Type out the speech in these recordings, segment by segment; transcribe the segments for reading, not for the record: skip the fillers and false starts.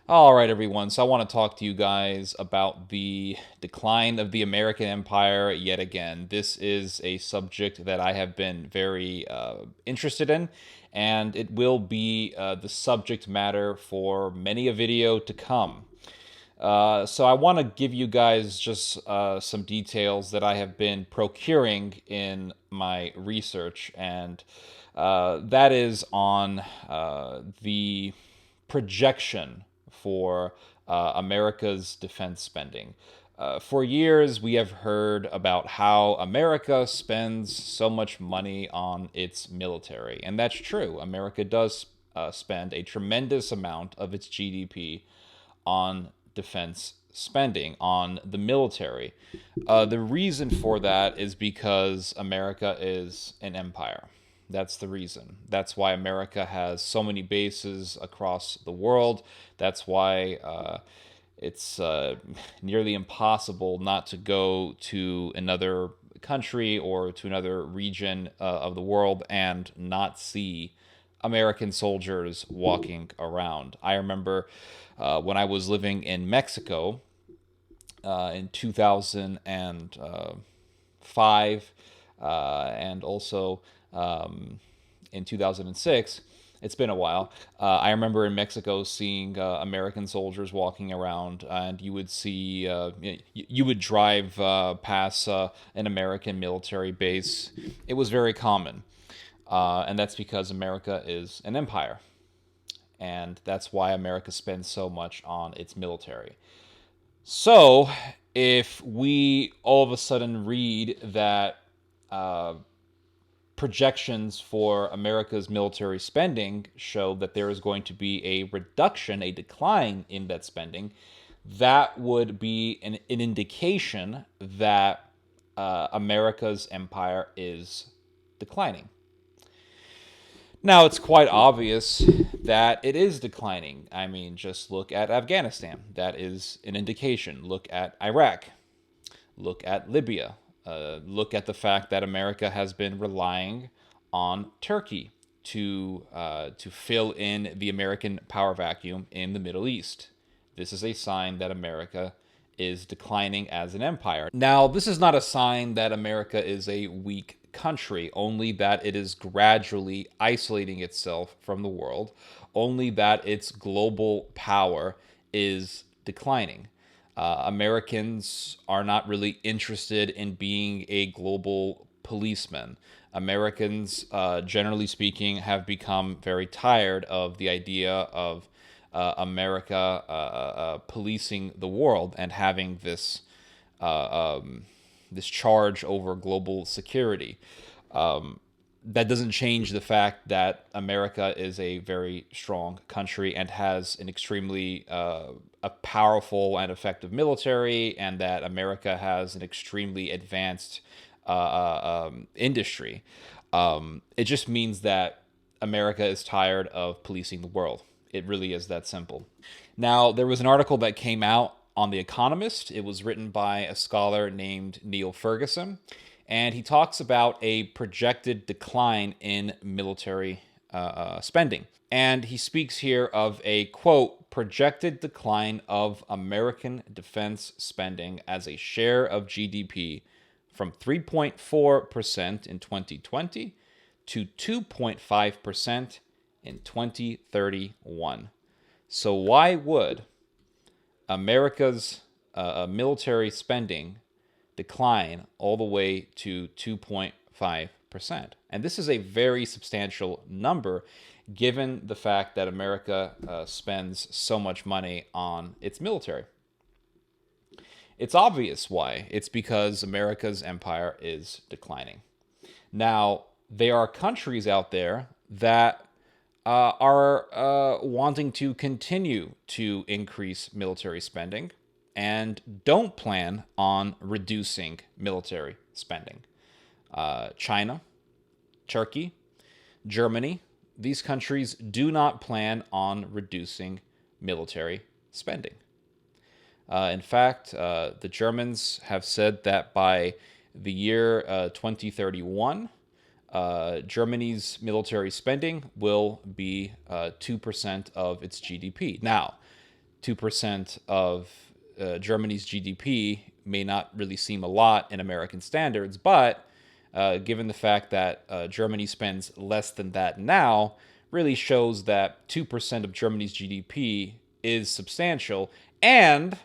All right, everyone. So I want to talk to you guys about the decline of the American empire yet again. This is a subject that I have been very interested in, and it will be the subject matter for many a video to come. So I want to give you guys just some details that I have been procuring in my research, and that is on the projection for America's defense spending. For years, we have heard about how America spends so much money on its military. And that's true. America does spend a tremendous amount of its GDP on defense spending, on the military. The reason for that is because America is an empire. That's the reason. That's why America has so many bases across the world. That's why it's nearly impossible not to go to another country or to another region of the world and not see American soldiers walking around. I remember when I was living in Mexico in 2005 and also in 2006. It's been a while. I remember in Mexico seeing American soldiers walking around, and you would see, you would drive past an American military base. It was very common. And that's because America is an empire. And that's why America spends so much on its military. So, if we all of a sudden read that projections for America's military spending show that there is going to be a reduction, a decline in that spending, that would be an indication that America's empire is declining. Now, it's quite obvious that it is declining. I mean, just look at Afghanistan. That is an indication. Look at Iraq. Look at Libya. Look at the fact that America has been relying on Turkey to fill in the American power vacuum in the Middle East. This is a sign that America is declining as an empire. Now, this is not a sign that America is a weak country, only that it is gradually isolating itself from the world, only that its global power is declining. Americans are not really interested in being a global policeman. Americans, generally speaking, have become very tired of the idea of America policing the world and having this charge over global security. That doesn't change the fact that America is a very strong country and has an extremely a powerful and effective military, and that America has an extremely advanced industry. It just means that America is tired of policing the world. It really is that simple. Now, there was an article that came out on The Economist. It was written by a scholar named Neil Ferguson, and he talks about a projected decline in military spending. And he speaks here of a, quote, projected decline of American defense spending as a share of GDP from 3.4% in 2020 to 2.5% in 2031. So why would America's military spending decline all the way to 2.5%? And this is a very substantial number given the fact that America spends so much money on its military. It's obvious why. It's because America's empire is declining. Now, there are countries out there that are wanting to continue to increase military spending and don't plan on reducing military spending. China, Turkey, Germany, these countries do not plan on reducing military spending. In fact, the Germans have said that by the year 2031, Germany's military spending will be 2% of its GDP. Now, 2% of Germany's GDP may not really seem a lot in American standards, but given the fact that Germany spends less than that now, really shows that 2% of Germany's GDP is substantial, and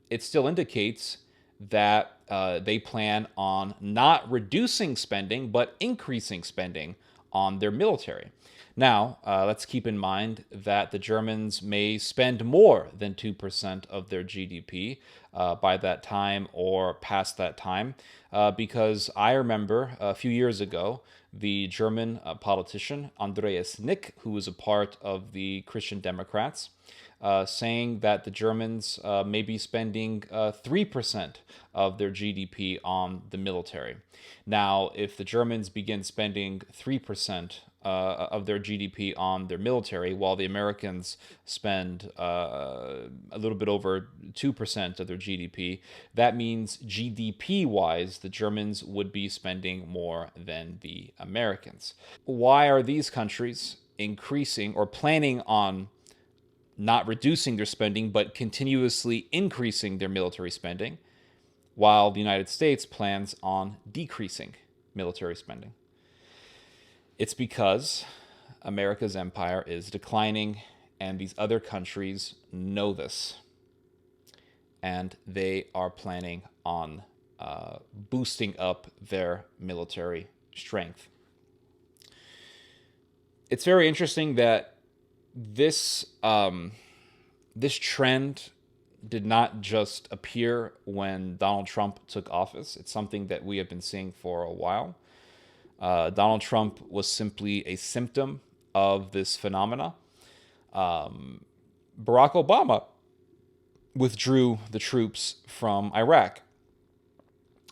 it still indicates that they plan on not reducing spending, but increasing spending on their military. Now, let's keep in mind that the Germans may spend more than 2% of their GDP by that time or past that time, because I remember a few years ago, the German politician Andreas Nick, who was a part of the Christian Democrats, saying that the Germans may be spending 3% of their GDP on the military. Now, if the Germans begin spending 3% of their GDP on their military, while the Americans spend a little bit over 2% of their GDP, that means GDP-wise, the Germans would be spending more than the Americans. Why are these countries increasing or planning on not reducing their spending, but continuously increasing their military spending, while the United States plans on decreasing military spending? It's because America's empire is declining, and these other countries know this. And they are planning on boosting up their military strength. It's very interesting that this trend did not just appear when Donald Trump took office. It's something that we have been seeing for a while. Donald Trump was simply a symptom of this phenomena. Barack Obama withdrew the troops from Iraq.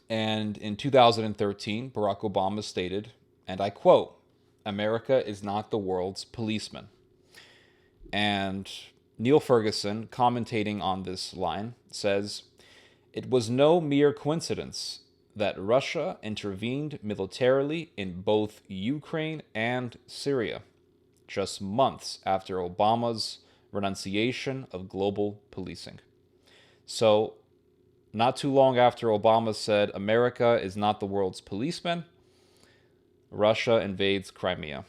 And in 2013, Barack Obama stated, and I quote, "America is not the world's policeman." And Neil Ferguson, commentating on this line, says, "It was no mere coincidence that Russia intervened militarily in both Ukraine and Syria, just months after Obama's renunciation of global policing." So, not too long after Obama said, "America is not the world's policeman," Russia invades Crimea.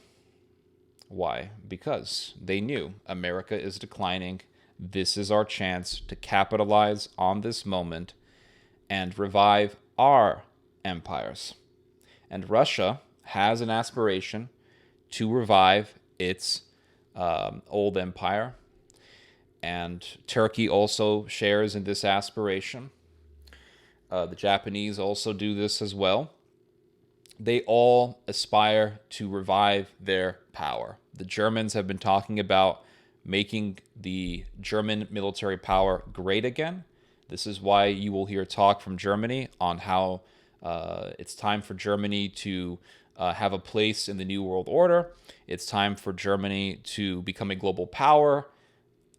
Why? Because they knew America is declining. This is our chance to capitalize on this moment and revive our empires. And Russia has an aspiration to revive its old empire. And Turkey also shares in this aspiration. The Japanese also do this as well. They all aspire to revive their power. The Germans have been talking about making the German military power great again. This is why you will hear talk from Germany on how it's time for Germany to have a place in the New World Order. It's time for Germany to become a global power.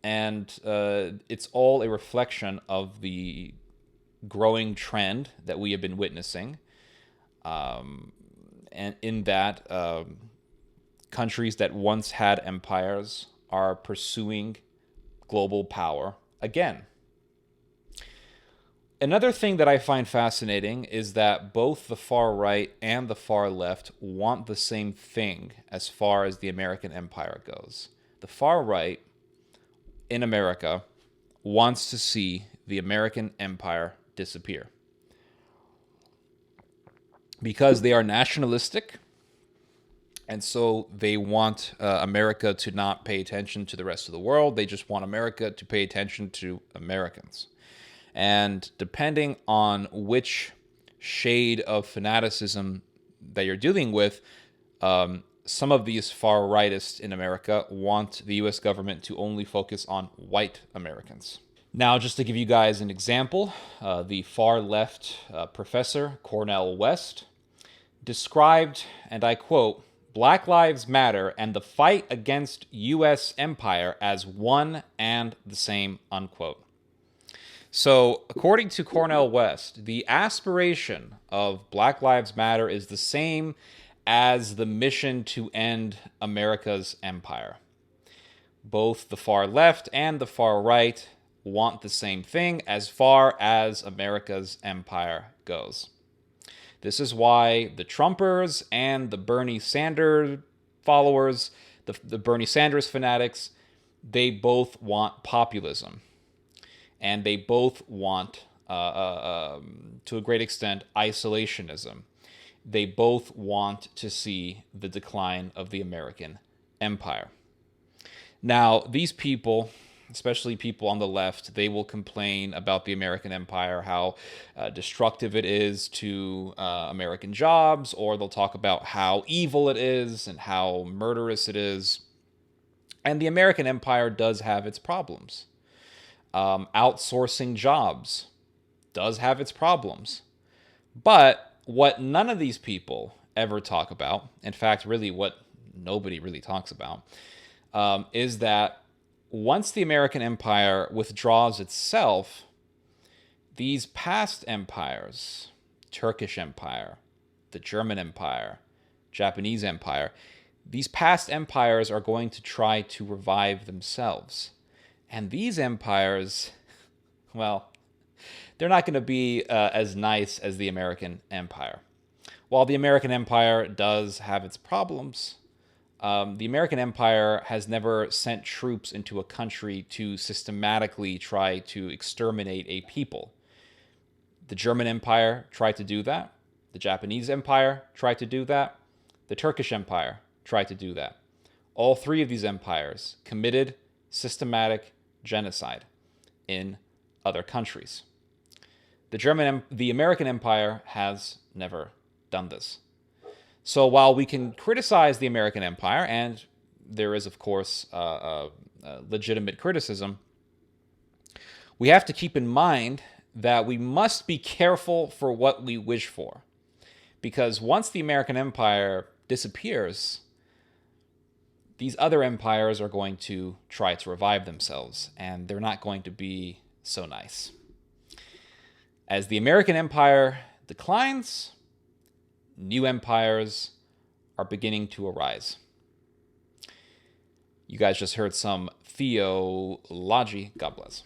And it's all a reflection of the growing trend that we have been witnessing. And in that, countries that once had empires are pursuing global power again. Another thing that I find fascinating is that both the far right and the far left want the same thing as far as the American empire goes. The far right in America wants to see the American empire disappear, because they are nationalistic, and so they want America to not pay attention to the rest of the world. They just want America to pay attention to Americans. And depending on which shade of fanaticism that you're dealing with, some of these far rightists in America want the U.S. government to only focus on white Americans. Now, just to give you guys an example, the far left professor, Cornel West, described, and I quote, "Black Lives Matter and the fight against U.S. empire as one and the same," unquote. So, according to Cornel West, the aspiration of Black Lives Matter is the same as the mission to end America's empire. Both the far left and the far right want the same thing as far as America's empire goes. This is why the Trumpers and the Bernie Sanders followers, the Bernie Sanders fanatics, they both want populism. And they both want, to a great extent, isolationism. They both want to see the decline of the American empire. Now, these people, especially people on the left, they will complain about the American empire, how destructive it is to American jobs, or they'll talk about how evil it is and how murderous it is. And the American empire does have its problems. Outsourcing jobs does have its problems. But what none of these people ever talk about, in fact, really what nobody really talks about, is that once the American empire withdraws itself, these past empires, Turkish Empire, the German Empire, Japanese Empire, these past empires are going to try to revive themselves. And these empires, well, they're not going to be as nice as the American empire. While the American empire does have its problems, the American empire has never sent troops into a country to systematically try to exterminate a people. The German Empire tried to do that. The Japanese Empire tried to do that. The Turkish Empire tried to do that. All three of these empires committed systematic genocide in other countries. The American Empire has never done this. So while we can criticize the American Empire, and there is, of course, legitimate criticism, we have to keep in mind that we must be careful for what we wish for. Because once the American Empire disappears, these other empires are going to try to revive themselves, and they're not going to be so nice. As the American Empire declines, new empires are beginning to arise. You guys just heard some theology. God bless.